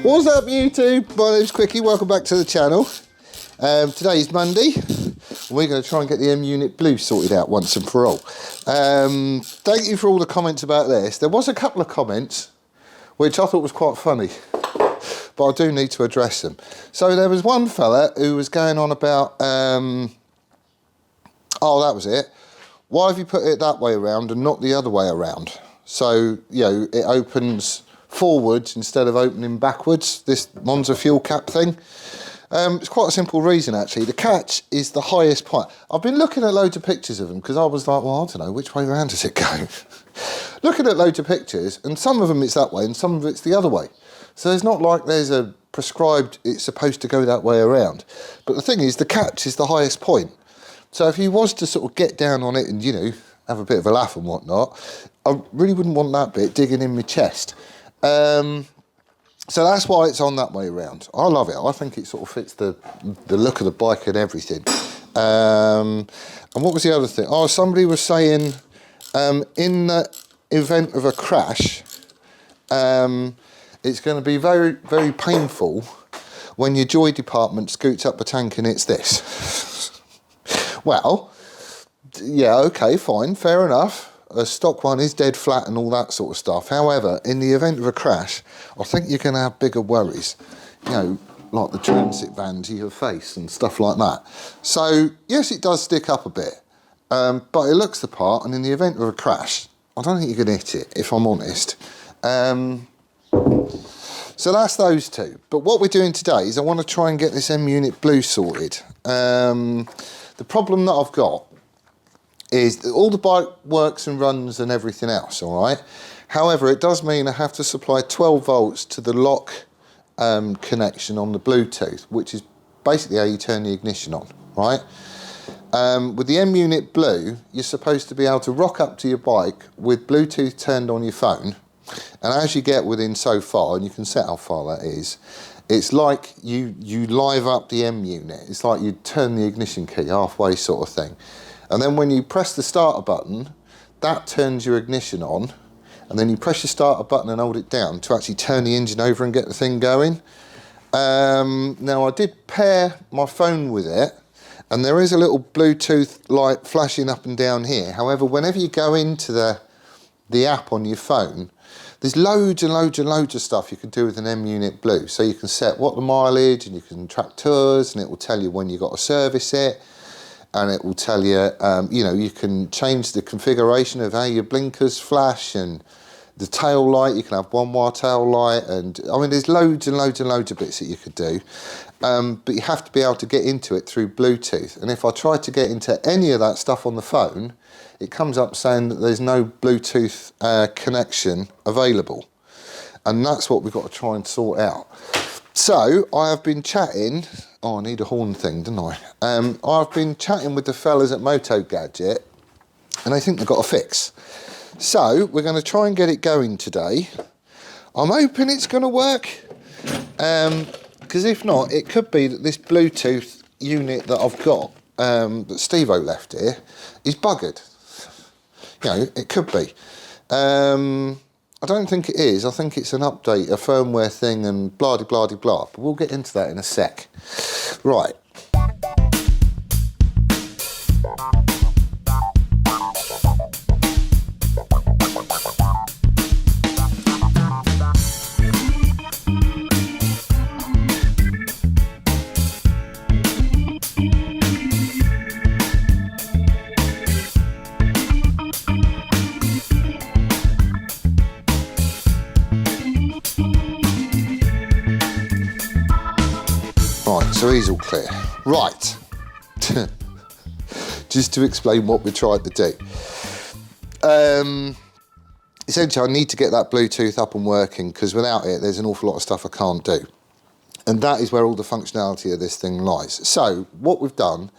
What's up YouTube? My name's Quickie, welcome back to the channel. Today is Monday. We're going to try and get the M-Unit Blue sorted out once and for all. Thank you for all the comments about this. There was a couple of comments which I thought was quite funny, but I do need to address them. So there was one fella who was going on about, oh that was it, why have you put it that way around and not the other way around? So, you know, it opens forwards instead of opening backwards. This one's a fuel cap thing. It's quite a simple reason actually. The catch is the highest point. I've been looking at loads of pictures of them because I was like, well, I don't know, which way around does it go? Looking at loads of pictures, and some of them it's that way and some of it's the other way. So it's not like there's a prescribed, it's supposed to go that way around. But the thing is, the catch is the highest point. So if you was to sort of get down on it and, you know, have a bit of a laugh and whatnot, I really wouldn't want that bit digging in my chest. So that's why it's on that way around. I love it. I think it sort of fits the look of the bike and everything. And what was the other thing? Oh, somebody was saying in the event of a crash, it's going to be very, very painful when your joy department scoots up the tank and it's this. Well, yeah, okay, fine, fair enough. A stock one is dead flat and all that sort of stuff. However, in the event of a crash, I think you're going to have bigger worries. You know, like the transit van to your face and stuff like that. So, yes, it does stick up a bit, but it looks the part, and in the event of a crash, I don't think you can hit it, if I'm honest. So that's those two. But what we're doing today is I want to try and get this M-Unit Blue sorted. The problem that I've got is that all the bike works and runs and everything else, all right? However, it does mean I have to supply 12 volts to the lock connection on the Bluetooth, which is basically how you turn the ignition on, right? With the M-Unit Blue, you're supposed to be able to rock up to your bike with Bluetooth turned on your phone, and as you get within so far, and you can set how far that is, it's like you live up the M-Unit. It's like you turn the ignition key halfway sort of thing. And then when you press the starter button, that turns your ignition on, and then you press your starter button and hold it down to actually turn the engine over and get the thing going. Now I did pair my phone with it, and there is a little Bluetooth light flashing up and down here. However, whenever you go into the app on your phone, there's loads and loads and loads of stuff you can do with an M-Unit Blue. So you can set what the mileage, and you can track tours, and it will tell you when you've got to service it. And it will tell you, you know, you can change the configuration of how your blinkers flash, and the tail light, you can have one-wire tail light, and I mean, there's loads and loads and loads of bits that you could do. But you have to be able to get into it through Bluetooth. And if I try to get into any of that stuff on the phone, it comes up saying that there's no Bluetooth connection available. And that's what we've got to try and sort out. So, I have been chatting, oh, I need a horn thing, don't I? I've been chatting with the fellas at Moto.Gadget, and they think they've got a fix. So, we're going to try and get it going today. I'm hoping it's going to work, because if not, it could be that this Bluetooth unit that I've got, that Steve-O left here, is buggered. You know, it could be. I don't think it is. I think it's an update, a firmware thing, and blah-de-blah-de-blah. But we'll get into that in a sec. Right. So he's all clear. Right. Just to explain what we tried to do. Essentially, I need to get that Bluetooth up and working, because without it, there's an awful lot of stuff I can't do. And that is where all the functionality of this thing lies. So what we've done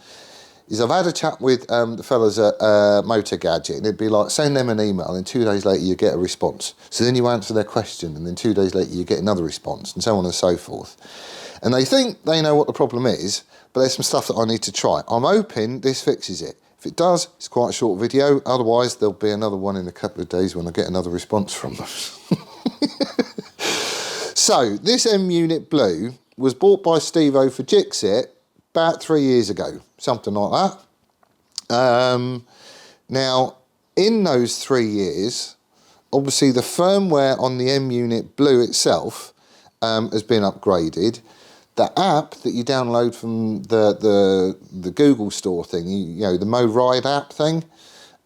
is I've had a chat with the fellas at Moto.Gadget, and it'd be like, send them an email, and 2 days later you get a response. So then you answer their question, and then 2 days later you get another response, and so on and so forth. And they think they know what the problem is, but there's some stuff that I need to try. I'm hoping this fixes it. If it does, it's quite a short video. Otherwise, there'll be another one in a couple of days when I get another response from them. So So this M Unit Blue was bought by Steve-O for Jixit about 3 years ago, something like that. Now, in those 3 years, obviously the firmware on the M Unit Blue itself has been upgraded. The app that you download from the Google Store thing, you know, the mo.ride app thing,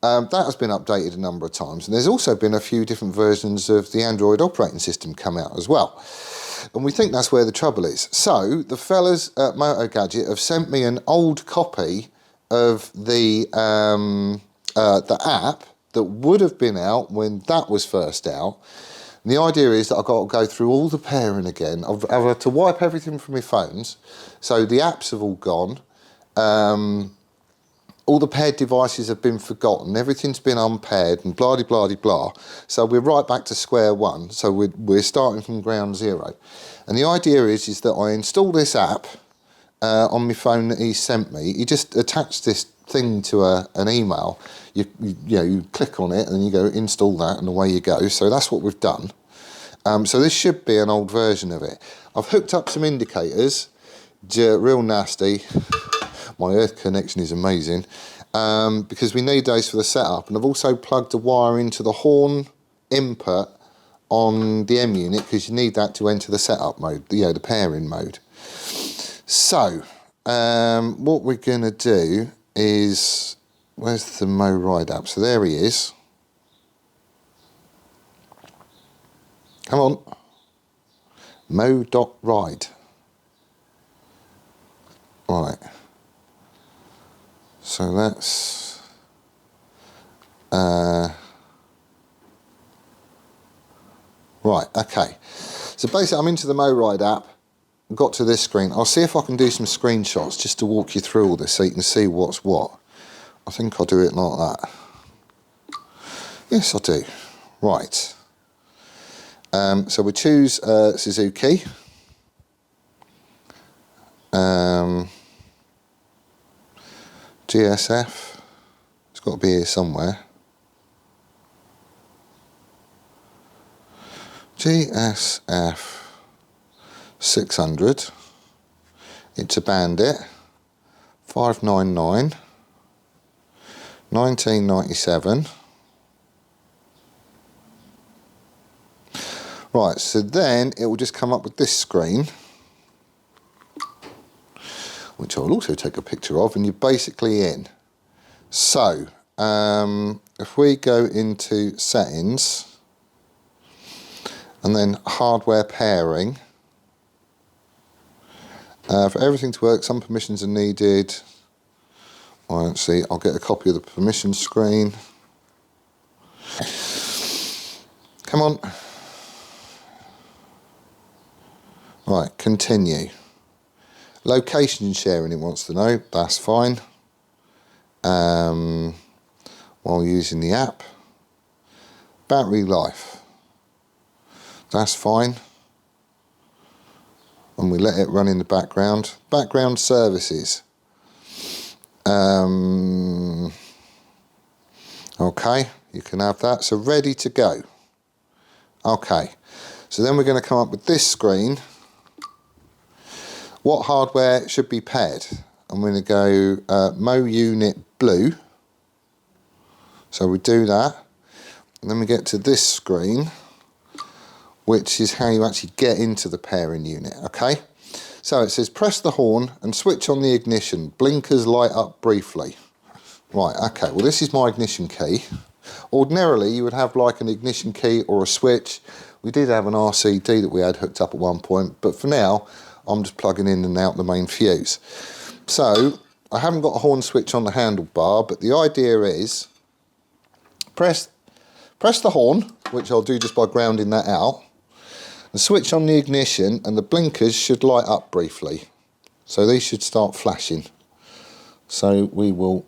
that has been updated a number of times. And there's also been a few different versions of the Android operating system come out as well. And we think that's where the trouble is. So the fellas at Moto Gadget have sent me an old copy of the app that would have been out when that was first out. And the idea is that I've got to go through all the pairing again. I've had to wipe everything from my phones. So the apps have all gone. All the paired devices have been forgotten. Everything's been unpaired and blah, blah, blah, blah. So we're right back to square one. So we're starting from ground zero. And the idea is that I install this app on my phone that he sent me. He just attached this thing to an email. You click on it and you go install that and away you go. So that's what we've done. So this should be an old version of it. I've hooked up some indicators, real nasty. My earth connection is amazing because we need those for the setup. And I've also plugged a wire into the horn input on the M unit because you need that to enter the setup mode, the pairing mode. So what we're going to do is, where's the mo.ride app? So there he is. Come on. mo.ride. Right. So that's right, okay. So basically I'm into the mo.ride app, got to this screen. I'll see if I can do some screenshots just to walk you through all this so you can see what's what. I think I'll do it like that. Yes, I do. Right. So we choose Suzuki. GSF, it's got to be here somewhere. GSF 600, it's a Bandit, 599, 1997. Right, so then it will just come up with this screen, which I'll also take a picture of, and you're basically in. So, if we go into settings, and then hardware pairing, for everything to work, some permissions are needed. Let's see, I'll get a copy of the permission screen. Come on. Right, continue. Location sharing it wants to know, that's fine. While using the app. Battery life, that's fine. And we let it run in the background. Background services. Okay, you can have that. So ready to go. Okay, so then we're going to come up with this screen. What hardware should be paired? I'm going to go Mo Unit Blue. So we do that. And then we get to this screen, which is how you actually get into the pairing unit, okay? So it says press the horn and switch on the ignition. Blinkers light up briefly. Right, okay, well this is my ignition key. Ordinarily you would have like an ignition key or a switch. We did have an RCD that we had hooked up at one point, but for now, I'm just plugging in and out the main fuse. So, I haven't got a horn switch on the handlebar, but the idea is press the horn, which I'll do just by grounding that out, and switch on the ignition, and the blinkers should light up briefly. So these should start flashing. So we will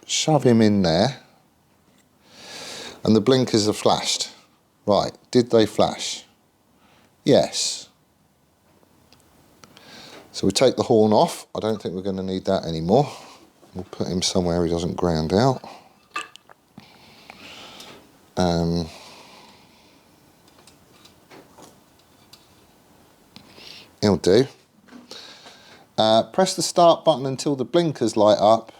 shove him in there, and the blinkers are flashed. Right, did they flash? Yes. So we take the horn off. I don't think we're going to need that anymore. We'll put him somewhere he doesn't ground out. do. Press the start button until the blinkers light up,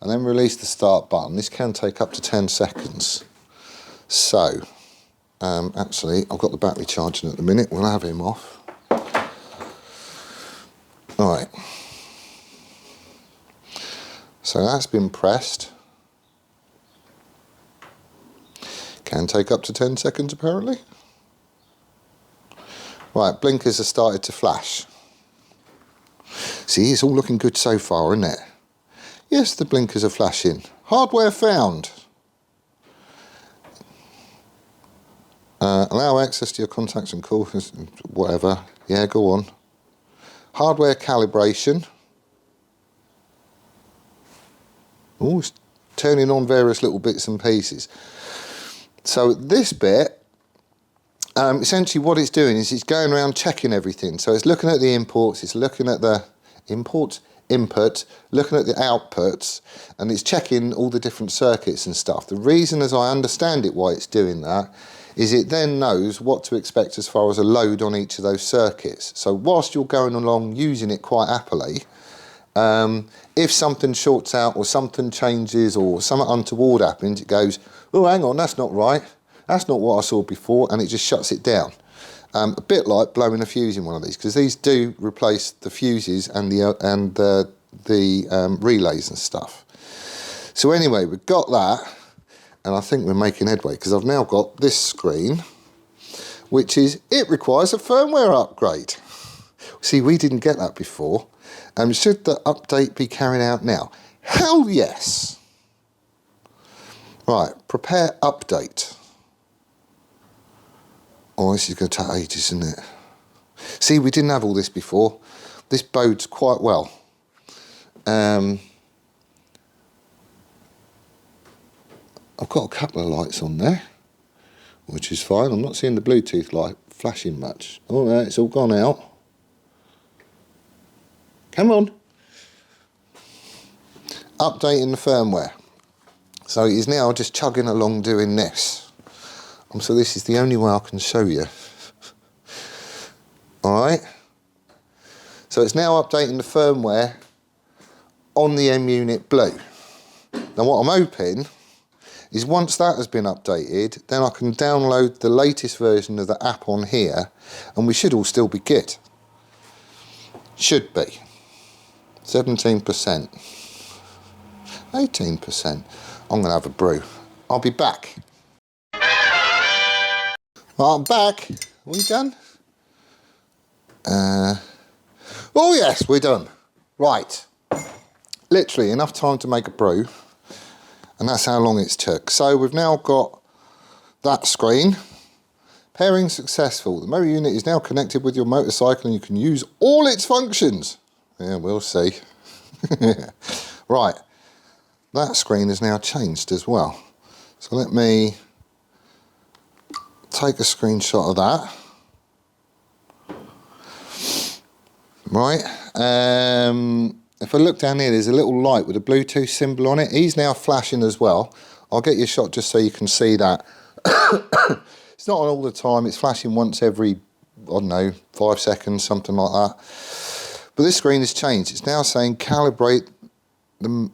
and then release the start button. This can take up to 10 seconds. So, actually, I've got the battery charging at the minute. We'll have him off. Right. So that's been pressed. Can take up to 10 seconds apparently. Right, blinkers have started to flash. See, it's all looking good so far, isn't it? Yes, the blinkers are flashing. Hardware found. Allow access to your contacts and calls, whatever. Yeah, go on. Hardware calibration. Oh, it's turning on various little bits and pieces. So this bit, essentially what it's doing is it's going around checking everything. So it's looking at the imports, it's looking at the input, looking at the outputs, and it's checking all the different circuits and stuff. The reason, as I understand it, why it's doing that is it then knows what to expect as far as a load on each of those circuits. So whilst you're going along using it quite happily, if something shorts out or something changes or something untoward happens, it goes, oh, hang on, that's not right. That's not what I saw before, and it just shuts it down. A bit like blowing a fuse in one of these, because these do replace the fuses and the relays and stuff. So anyway, we've got that, and I think we're making headway, because I've now got this screen, which is, it requires a firmware upgrade. See, we didn't get that before. Should the update be carried out now? Hell yes. Right, prepare update. Oh, this is going to take ages, isn't it? See, we didn't have all this before. This bodes quite well. I've got a couple of lights on there, which is fine. I'm not seeing the Bluetooth light flashing much. Oh, no, it's all gone out. Come on. Updating the firmware. So he's now just chugging along doing this. So this is the only way I can show you. Alright. So it's now updating the firmware on the M-Unit Blue. Now what I'm hoping is once that has been updated, then I can download the latest version of the app on here, and we should all still be good. Should be. 17%. 18%. I'm going to have a brew. I'll be back. Well, I'm back. Are we done? Oh yes, we're done. Right. Literally enough time to make a brew. And that's how long it's took. So we've now got that screen. Pairing successful. The motor unit is now connected with your motorcycle and you can use all its functions. Yeah, we'll see. Right. That screen has now changed as well. So let me take a screenshot of that. Right. If I look down here, there's a little light with a Bluetooth symbol on it. He's now flashing as well. I'll get you a shot just so you can see that. It's not on all the time. It's flashing once every, I don't know, 5 seconds, something like that. But this screen has changed. It's now saying calibrate the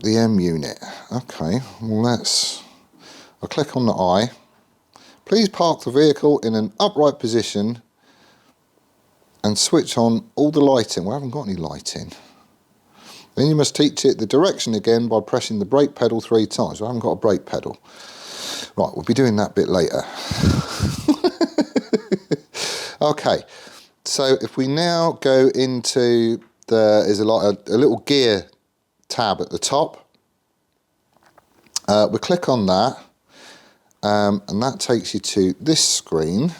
M unit. Okay, well I'll click on the eye. Please park the vehicle in an upright position and switch on all the lighting. We haven't got any lighting. Then you must teach it the direction again by pressing the brake pedal 3 times. We haven't got a brake pedal. Right, we'll be doing that bit later. Okay, so if we now go into there's a little gear tab at the top. We click on that, and that takes you to this screen.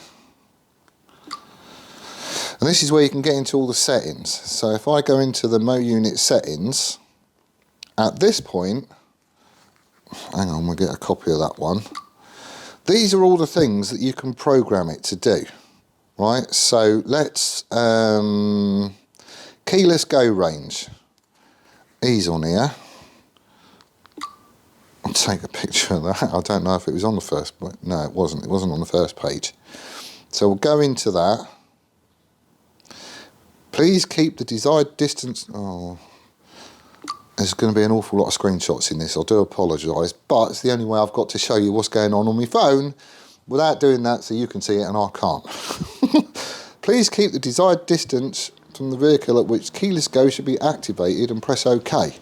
And this is where you can get into all the settings. So if I go into the Mo unit settings, at this point, hang on, we'll get a copy of that one. These are all the things that you can program it to do, right? So let's, keyless go range. Ease on here. I'll take a picture of that. I don't know if it was on the first, no, it wasn't. It wasn't on the first page. So we'll go into that. Please keep the desired distance. Oh, there's going to be an awful lot of screenshots in this. I do apologise, but it's the only way I've got to show you what's going on my phone without doing that so you can see it and I can't. Please keep the desired distance from the vehicle at which keyless go should be activated and press OK.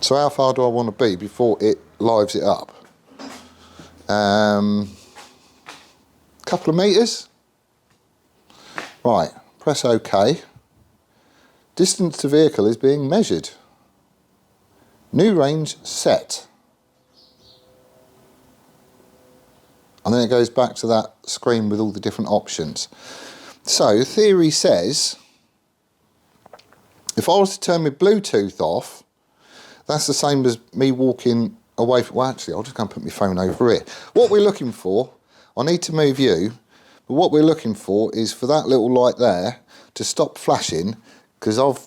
So how far do I want to be before it lives it up? Couple of metres. Right, press OK. Distance to vehicle is being measured. New range set. And then it goes back to that screen with all the different options. So theory says, if I was to turn my Bluetooth off, that's the same as me walking away from, well actually I'll just go and put my phone over here. What we're looking for, I need to move you, but what we're looking for is for that little light there to stop flashing, because I've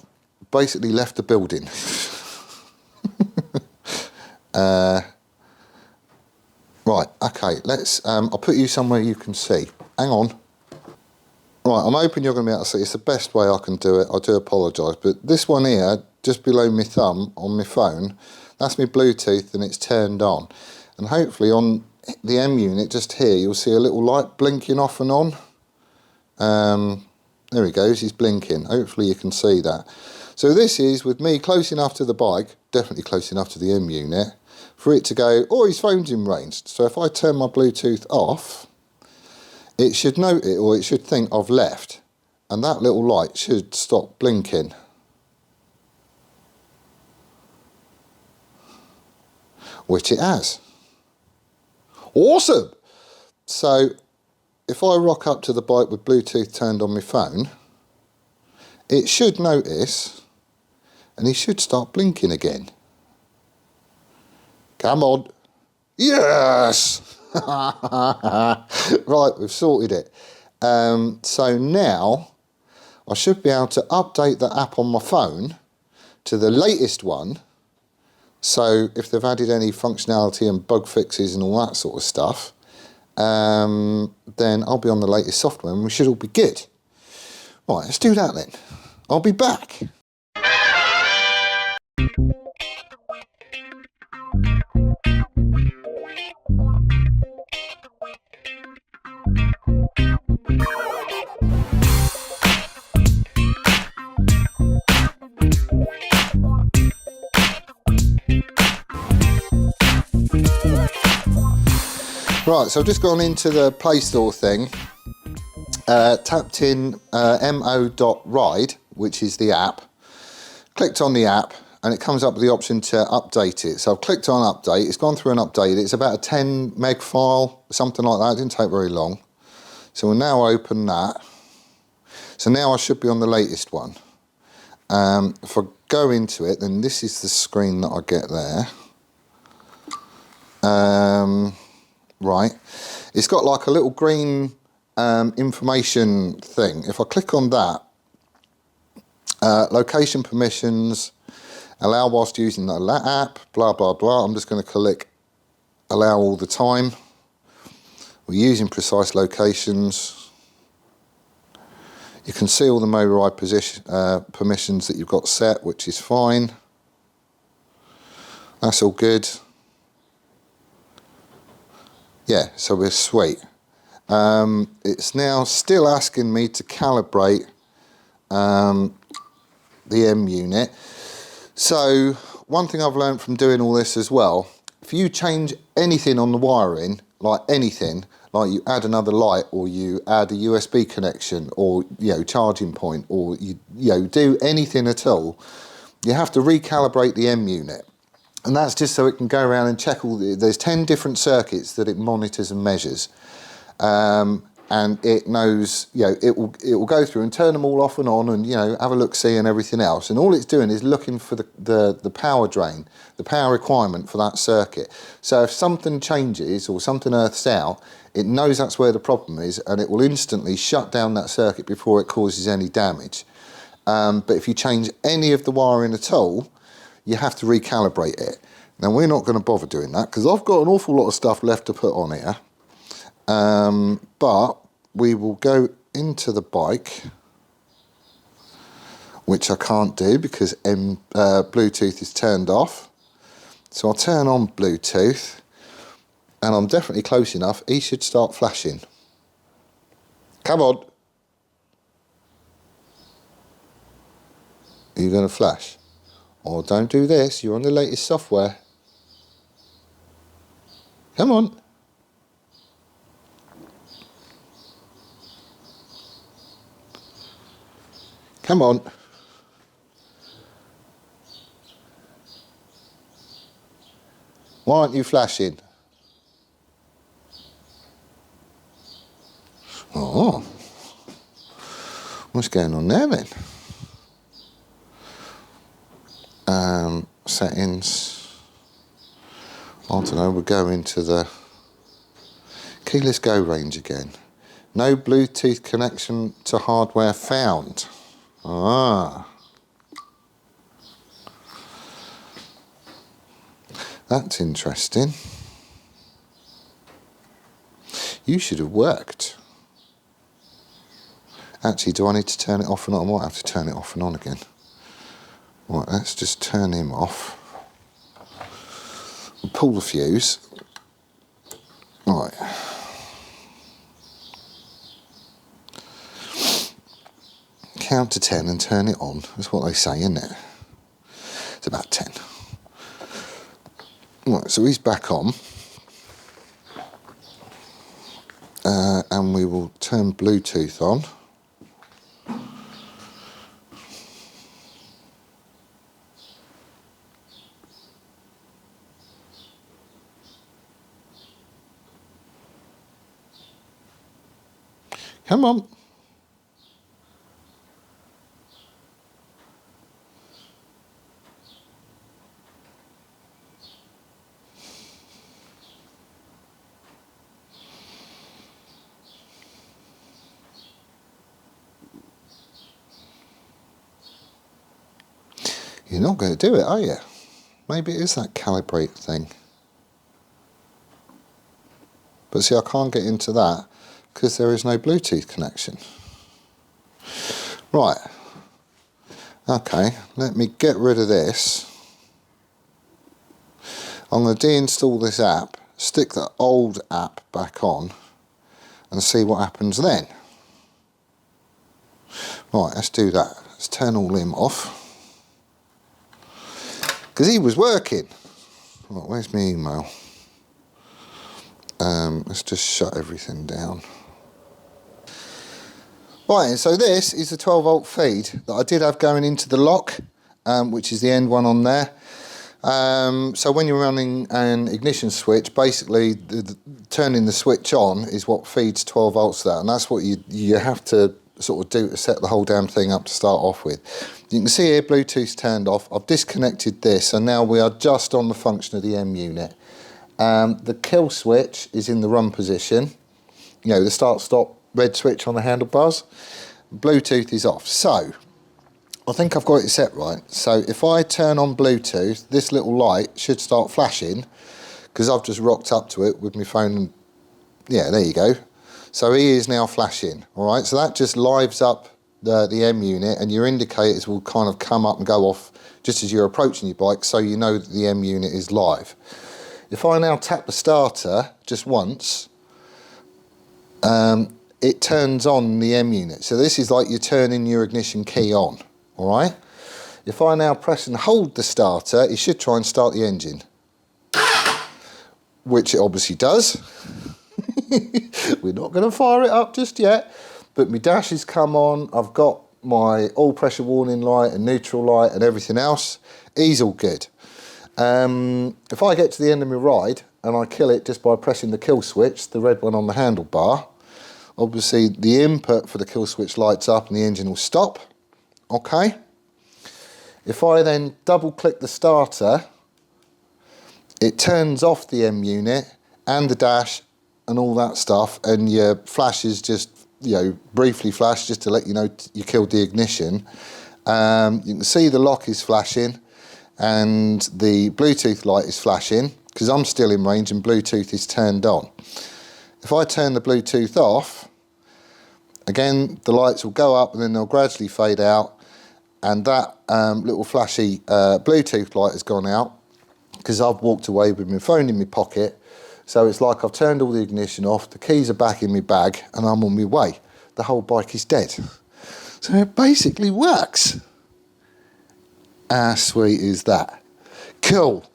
basically left the building. Right, okay, let's, I'll put you somewhere you can see. Hang on. Right, I'm hoping you're going to be able to see. It's the best way I can do it. I do apologise, but this one here, just below my thumb on my phone, that's my Bluetooth and it's turned on. And hopefully on the M unit, just here, you'll see a little light blinking off and on. There he goes, he's blinking. Hopefully you can see that. So this is with me close enough to the bike, definitely close enough to the M unit, for it to go, oh, his phone's in range. So if I turn my Bluetooth off, it should note it, or it should think I've left, and that little light should stop blinking. Which it has. Awesome! So if I rock up to the bike with Bluetooth turned on my phone, it should notice, and he should start blinking again. Come on. Yes! Right, we've sorted it. So now I should be able to update the app on my phone to the latest one. So if they've added any functionality and bug fixes and all that sort of stuff, then I'll be on the latest software and we should all be good. Right, let's do that then. I'll be back. Right, so I've just gone into the Play Store thing, tapped in mo.ride, which is the app, clicked on the app, and it comes up with the option to update it. So I've clicked on update, it's gone through and updated. It's about a 10 meg file, something like that. It didn't take very long. So we'll now open that. So now I should be on the latest one. If I go into it, then this is the screen that I get there. Right, it's got like a little green information thing. If I click on that, location permissions, allow whilst using the app, blah, blah, blah. I'm just going to click allow all the time. We're using precise locations. You can see all the mo.ride permissions that you've got set, which is fine. That's all good. Yeah, so we're sweet. It's now still asking me to calibrate the M unit. So one thing I've learned from doing all this as well, if you change anything on the wiring, like anything, like you add another light or you add a USB connection or charging point or you do anything at all, you have to recalibrate the M unit. And that's just so it can go around and check there's 10 different circuits that it monitors and measures. And it knows, it will go through and turn them all off and on and, have a look-see and everything else. And all it's doing is looking for the power drain, the power requirement for that circuit. So if something changes or something earths out, it knows that's where the problem is and it will instantly shut down that circuit before it causes any damage. But if you change any of the wiring at all, you have to recalibrate it. Now we're not going to bother doing that because I've got an awful lot of stuff left to put on here. But we will go into the bike which I can't do because Bluetooth is turned off. So I'll turn on Bluetooth, and I'm definitely close enough. He should start flashing. Come on. Are you going to flash? Oh, don't do this. You're on the latest software. Come on. Come on. Why aren't you flashing? Oh. What's going on there then? Settings. I don't know, we'll go into the keyless go range again. No Bluetooth connection to hardware found. Ah. That's interesting. You should have worked. Actually, do I need to turn it off and on? I might have to turn it off and on again. Right, let's just turn him off. And pull the fuse. Right. Count to 10 and turn it on. That's what they say, isn't it? It's about 10. Right, so he's back on. And we will turn Bluetooth on. Come on. You're not going to do it, are you? Maybe it is that calibrate thing. But see, I can't get into that because there is no Bluetooth connection. Right. Okay, let me get rid of this. I'm going to deinstall this app, stick the old app back on, and see what happens then. Right, let's do that. Let's turn all him off. Because he was working. Right, where's my email? Let's just shut everything down. Right, and so this is the 12 volt feed that I did have going into the lock, which is the end one on there. So when you're running an ignition switch, basically turning the switch on is what feeds 12 volts to that, and that's what you have to sort of do to set the whole damn thing up to start off with. You can see here Bluetooth's turned off. I've disconnected this, and now we are just on the function of the M unit. The kill switch is in the run position. You know, the start-stop red switch on the handlebars. Bluetooth is off. So I think I've got it set right. So if I turn on Bluetooth, this little light should start flashing because I've just rocked up to it with my phone. And yeah, there you go. So he is now flashing. All right. So that just lives up the M unit, and your indicators will kind of come up and go off just as you're approaching your bike, so you know that the M unit is live. If I now tap the starter just once, it turns on the M unit. So this is like you're turning your ignition key on, all right? If I now press and hold the starter, it should try and start the engine, which it obviously does. We're not going to fire it up just yet, but my dash has come on. I've got my all pressure warning light and neutral light and everything else. He's all good. If I get to the end of my ride and I kill it just by pressing the kill switch, the red one on the handlebar, obviously the input for the kill switch lights up and the engine will stop. Okay. If I then double click the starter, it turns off the M unit and the dash and all that stuff, and your flashes just, you know, briefly flash just to let you know you killed the ignition. You can see the lock is flashing and the Bluetooth light is flashing because I'm still in range and Bluetooth is turned on. If I turn the Bluetooth off, again, the lights will go up and then they'll gradually fade out, and that little flashy Bluetooth light has gone out because I've walked away with my phone in my pocket. So it's like I've turned all the ignition off, the keys are back in my bag, and I'm on my way. The whole bike is dead. So it basically works. How sweet is that? Cool.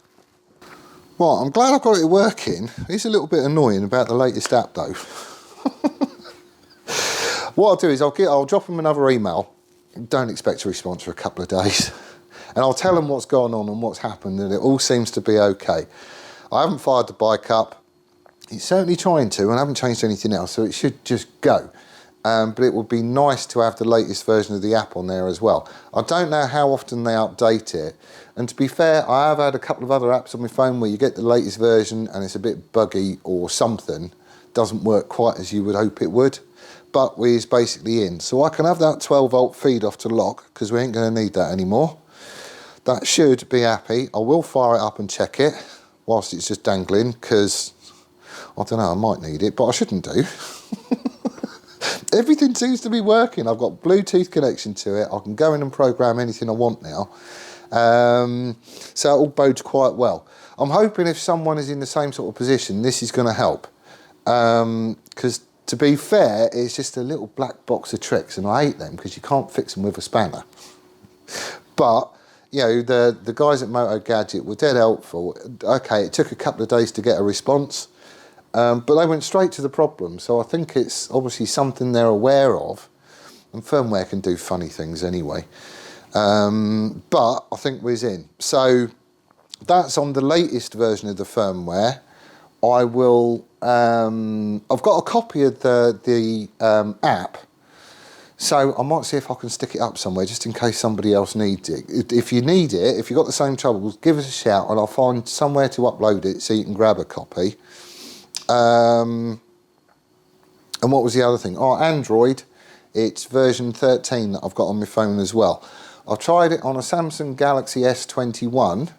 Well, I'm glad I've got it working. It's a little bit annoying about the latest app though. What I'll do is I'll drop them another email. Don't expect a response for a couple of days. And I'll tell them what's gone on and what's happened, and it all seems to be okay. I haven't fired the bike up. It's certainly trying to, and I haven't changed anything else, so it should just go. But it would be nice to have the latest version of the app on there as well. I don't know how often they update it. And to be fair, I have had a couple of other apps on my phone where you get the latest version and it's a bit buggy or something. Doesn't work quite as you would hope it would. But we're basically in. So I can have that 12 volt feed off to lock because we ain't going to need that anymore. That should be happy. I will fire it up and check it whilst it's just dangling because, I don't know, I might need it, but I shouldn't do. Everything seems to be working. I've got Bluetooth connection to it. I can go in and program anything I want now. So it all bodes quite well. I'm hoping if someone is in the same sort of position, this is going to help. Because to be fair, it's just a little black box of tricks, and I hate them because you can't fix them with a spanner. But, you know, the guys at Moto Gadget were dead helpful. Okay, it took a couple of days to get a response. But they went straight to the problem, so I think it's obviously something they're aware of, and firmware can do funny things anyway. But I think we're in. So that's on the latest version of the firmware. I will. I've got a copy of the app, so I might see if I can stick it up somewhere just in case somebody else needs it. If you need it, if you've got the same troubles, give us a shout, and I'll find somewhere to upload it so you can grab a copy. And what was the other thing? Oh, Android. It's version 13 that I've got on my phone as well. I've tried it on a Samsung Galaxy S21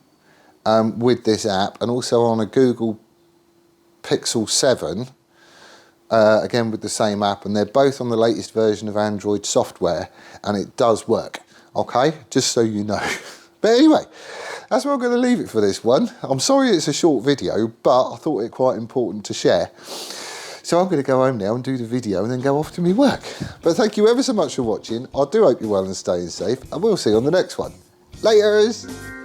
with this app, and also on a Google Pixel 7, again with the same app, and they're both on the latest version of Android software, and it does work. Okay, just so you know. But anyway, that's where I'm going to leave it for this one. I'm sorry it's a short video, but I thought it quite important to share. So I'm going to go home now and do the video and then go off to my work. But thank you ever so much for watching. I do hope you're well and staying safe, and we'll see you on the next one. Laters!